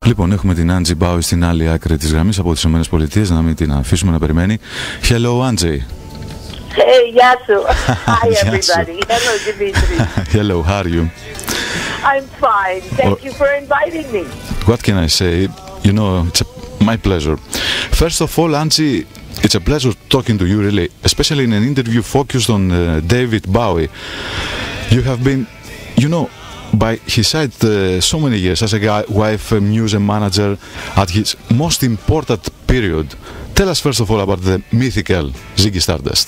Λοιπόν, έχουμε την Angie Bowie στην άλλη άκρη της γραμμής από τις ΗΠΑ, να μην την αφήσουμε να περιμένει. Hello, Angie. Hey, Yasu. Hi, everybody. Hello, Dimitris. Hello, how are you? I'm fine. Thank you for inviting me. What can I say? You know, it's my pleasure. First of all, Angie, it's a pleasure talking to you, really, especially in an interview focused on David Bowie. You have been, you know, by his side so many years as a wife, a music manager at his most important period. Tell us first of all about the mythical Ziggy Stardust.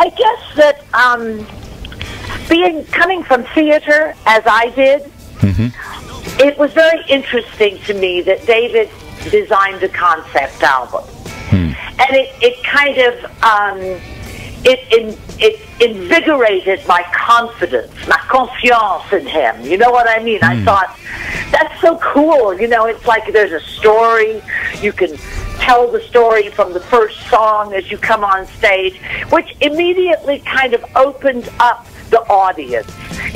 I guess that coming from theater as I did, it was very interesting to me that David designed a concept album, and it kind of it invigorated my confidence, my confiance in him. You know what I mean? I thought, that's so cool. You know, it's like there's a story. You can tell the story from the first song as you come on stage, which immediately kind of opened up the audience.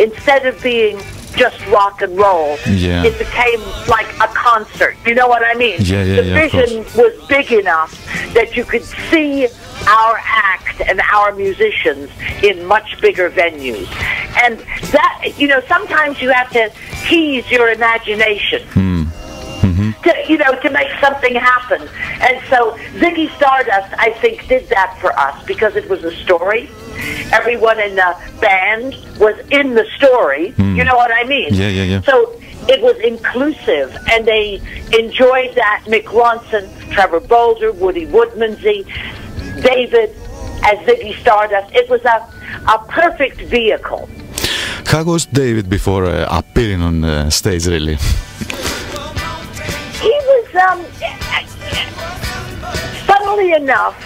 Instead of being just rock and roll, it became like a concert. You know what I mean? The vision was big enough that you could see our act and our musicians in much bigger venues. And that, you know, sometimes you have to tease your imagination to, you know, to make something happen. And so Ziggy Stardust, I think, did that for us because it was a story. Everyone in the band was in the story. You know what I mean? So it was inclusive, and they enjoyed that. Mick Ronson, Trevor Bolder, Woody Woodmansey, David as Ziggy Stardust. It was a perfect vehicle. How was David before appearing on stage, really? He was, funnily enough,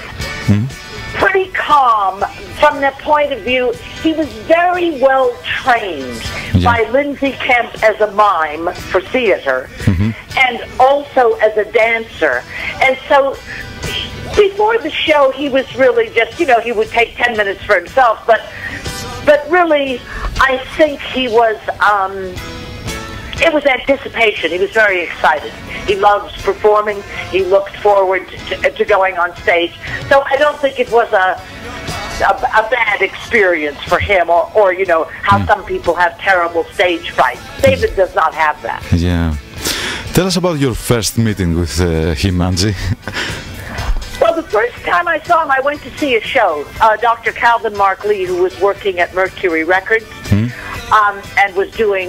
pretty calm from the point of view. He was very well trained by Lindsay Kemp as a mime for theater and also as a dancer. And so before the show, he was really just, you know, he would take 10 minutes for himself, but really, I think he was, it was anticipation. He was very excited. He loves performing. He looked forward to going on stage. So I don't think it was a bad experience for him, or you know, how some people have terrible stage fright. David does not have that. Yeah. Tell us about your first meeting with him, Angie. Well, the first time I saw him, I went to see a show. Dr. Calvin Mark Lee, who was working at Mercury Records and was doing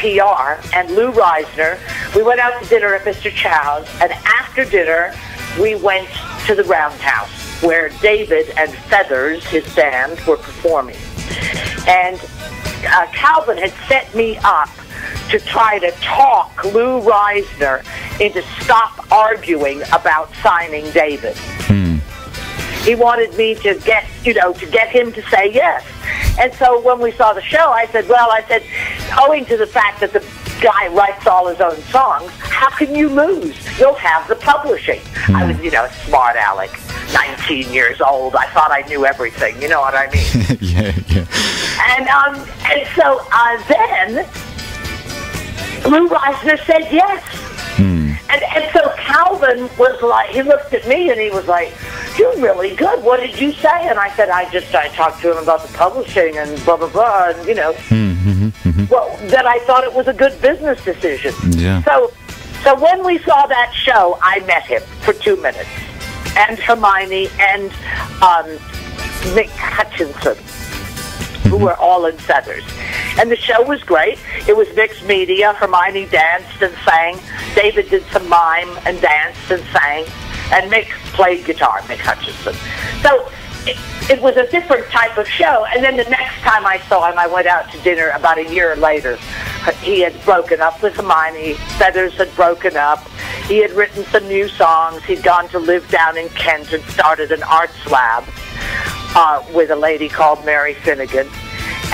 PR, and Lou Reisner. We went out to dinner at Mr. Chow's, and after dinner, we went to the Roundhouse, where David and Feathers, his band, were performing. And Calvin had set me up to try to talk Lou Reisner into stop arguing about signing David. He wanted me to get, you know, to get him to say yes. And so when we saw the show, I said, owing to the fact that the guy writes all his own songs, how can you lose? You'll have the publishing. I was, you know, smart aleck, 19 years old. I thought I knew everything. You know what I mean? And so then Lou Reisner said yes. And so Calvin was like, he looked at me and he was like, "You're really good. What did you say?" And I said, I talked to him about the publishing and blah, blah, blah. And, you know, well, that I thought it was a good business decision. So when we saw that show, I met him for 2 minutes. And Hermione and Mick Hutchinson, who were all in Feathers. And the show was great. It was mixed media. Hermione danced and sang. David did some mime and danced and sang. And Mick played guitar, Mick Hutchinson. So it was a different type of show. And then the next time I saw him, I went out to dinner about a year later. He had broken up with Hermione. Feathers had broken up. He had written some new songs. He'd gone to live down in Kent and started an arts lab with a lady called Mary Finnegan.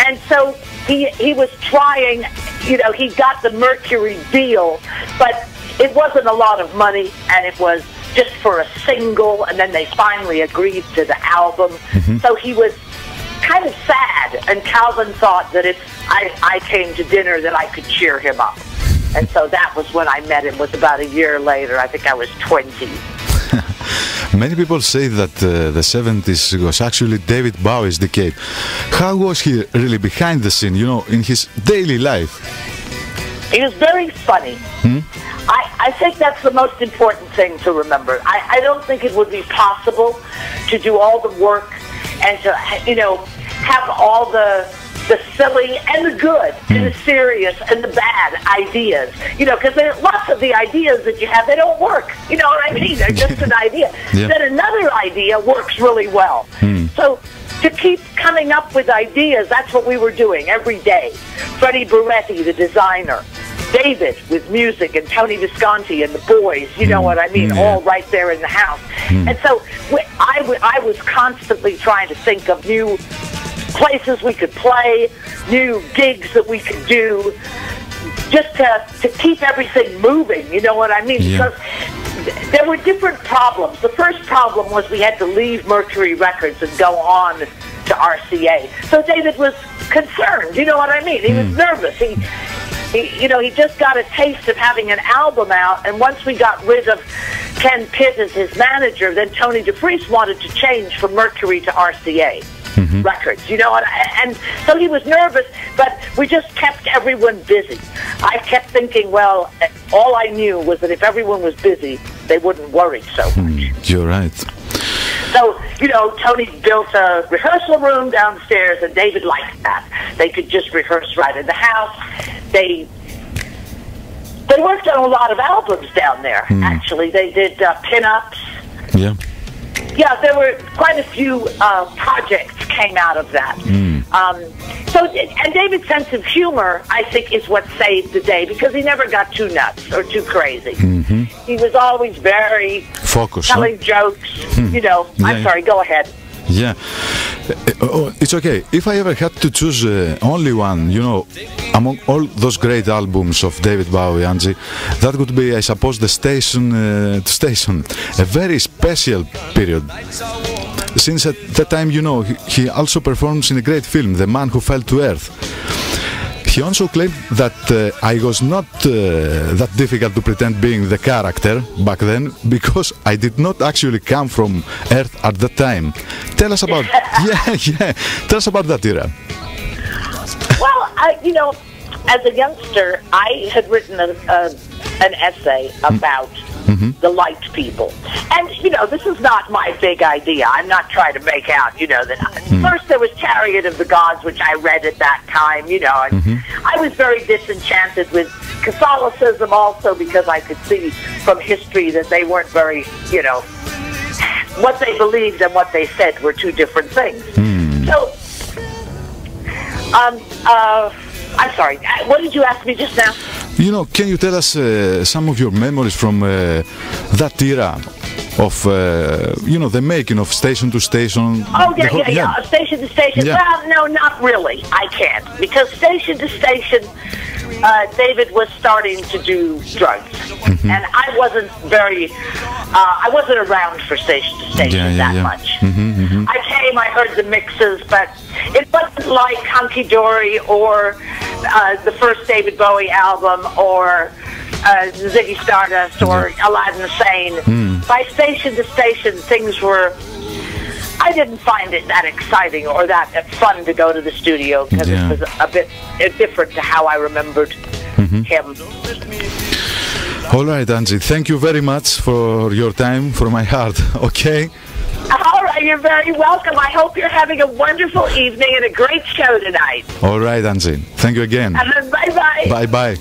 And so he was trying, you know, he got the Mercury deal, but it wasn't a lot of money, and it was just for a single, and then they finally agreed to the album. So he was kind of sad, and Calvin thought that if I came to dinner that I could cheer him up. And so that was when I met him, was about a year later. I think I was 20. Many people say that the 70s was actually David Bowie's decade. How was he really behind the scene, you know, in his daily life? He was very funny. I think that's the most important thing to remember. I don't think it would be possible to do all the work and to, you know, have all the silly and the good and the serious and the bad ideas. You know, because there are lots of the ideas that you have, they don't work. You know what I mean? They're just an idea. Yeah. Then another idea works really well. So to keep coming up with ideas, that's what we were doing every day. Freddie Berretti, the designer. David with music, and Tony Visconti and the boys, you know what I mean, all right there in the house. And so I was constantly trying to think of new places we could play, new gigs that we could do, just to keep everything moving, you know what I mean? Because there were different problems. The first problem was we had to leave Mercury Records and go on to RCA. So David was concerned, you know what I mean? He was nervous. He you know, he just got a taste of having an album out, and once we got rid of Ken Pitt as his manager, then Tony Dimitris wanted to change from Mercury to RCA Records, you know, and so he was nervous, but we just kept everyone busy. I kept thinking, well, all I knew was that if everyone was busy, they wouldn't worry so much. You're right. So, you know, Tony built a rehearsal room downstairs, and David liked that. They could just rehearse right in the house. They worked on a lot of albums down there, actually. They did pin-ups. Yeah. Yeah, there were quite a few projects came out of that. And David's sense of humor, I think, is what saved the day, because he never got too nuts or too crazy. He was always very focused, telling jokes, you know. I'm sorry, go ahead. Yeah, it's okay. If I ever had to choose only one, you know, among all those great albums of David Bowie, Angie, that would be, I suppose, the Station, a very special period. Since at that time, you know, he also performs in a great film, The Man Who Fell to Earth. He also claimed that I was not that difficult to pretend being the character back then, because I did not actually come from Earth at that time. Tell us about tell us about that era. Well, you know, as a youngster, I had written an essay about the light people. And, you know, this is not my big idea. I'm not trying to make out, you know, that first there was Chariot of the Gods, which I read at that time, you know, and I was very disenchanted with Catholicism also, because I could see from history that they weren't very, you know, what they believed and what they said were two different things. So, I'm sorry, what did you ask me just now? You know, can you tell us some of your memories from that era of, you know, the making of Station to Station? Oh, yeah. Station to Station. Yeah. Well, no, not really. I can't. Because Station to Station, David was starting to do drugs. And I wasn't I wasn't around for Station to Station that much. I came, I heard the mixes, but it wasn't like Hunky Dory or the first David Bowie album or Ziggy Stardust or Aladdin Sane. By Station to Station, things were... I didn't find it that exciting or that fun to go to the studio, because it was a bit different to how I remembered him. All right, Angie, thank you very much for your time, from my heart, okay? All right, you're very welcome. I hope you're having a wonderful evening and a great show tonight. All right, Angie, thank you again. And then bye-bye. Bye-bye.